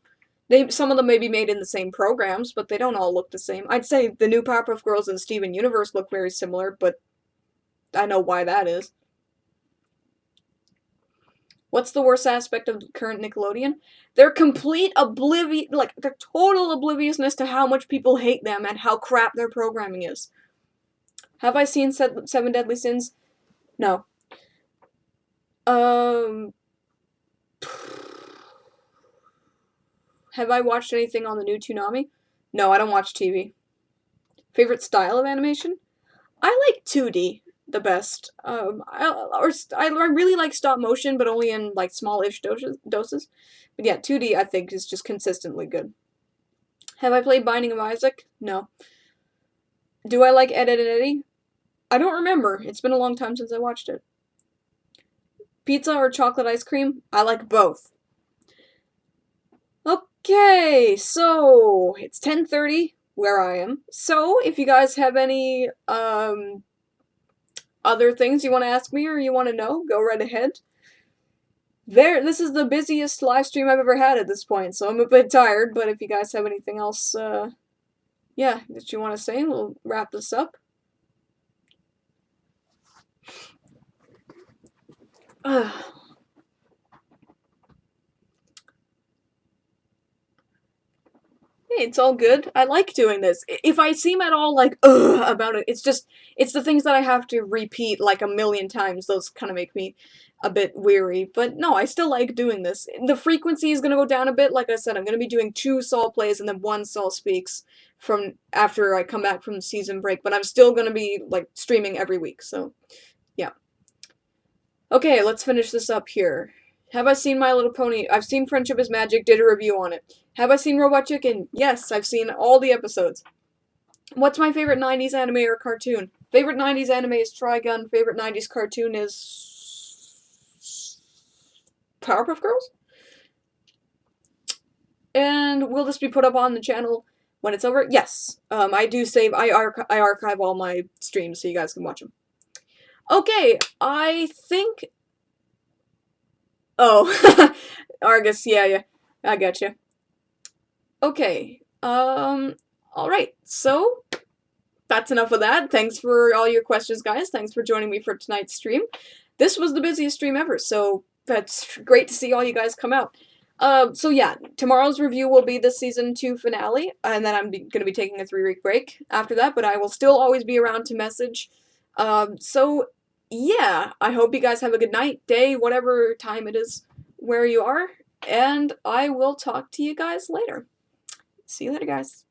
Some of them may be made in the same programs, but they don't all look the same. I'd say the new Powerpuff Girls and Steven Universe look very similar, but I know why that is. What's the worst aspect of the current Nickelodeon? Their complete their total obliviousness to how much people hate them and how crap their programming is. Have I seen Seven Deadly Sins? No. Have I watched anything on the new Toonami? No, I don't watch TV. Favorite style of animation? I like 2D the best. I really like stop motion, but only in like small-ish doses. But yeah, 2D I think is just consistently good. Have I played Binding of Isaac? No. Do I like Ed, Edd n Eddy? I don't remember. It's been a long time since I watched it. Pizza or chocolate ice cream? I like both. Okay, so it's 10:30 where I am. So if you guys have any other things you want to ask me or you want to know, go right ahead. This is the busiest live stream I've ever had at this point, so I'm a bit tired, but if you guys have anything else yeah, that you want to say? We'll wrap this up. Hey, it's all good. I like doing this. If I seem at all like ugh about it, it's the things that I have to repeat like a million times. Those kind of make me a bit weary. But no, I still like doing this. The frequency is gonna go down a bit. Like I said, I'm gonna be doing 2 Sol plays and then 1 Sol speaks from after I come back from the season break. But I'm still gonna be like streaming every week. So yeah. Okay, let's finish this up here. Have I seen My Little Pony? I've seen Friendship is Magic, did a review on it. Have I seen Robot Chicken? Yes, I've seen all the episodes. What's my favorite 90s anime or cartoon? Favorite 90s anime is Trigun, favorite 90s cartoon is Powerpuff Girls? And will this be put up on the channel when it's over? Yes. I do save, I archive all my streams so you guys can watch them. Okay, I think... Oh, Argus, yeah, I gotcha. Okay, alright, so that's enough of that. Thanks for all your questions, guys. Thanks for joining me for tonight's stream. This was the busiest stream ever, so that's great to see all you guys come out. So yeah, tomorrow's review will be the Season 2 finale, and then I'm gonna be taking a 3-week break after that, but I will still always be around to message. So yeah, I hope you guys have a good night, day, whatever time it is where you are, and I will talk to you guys later. See you later, guys.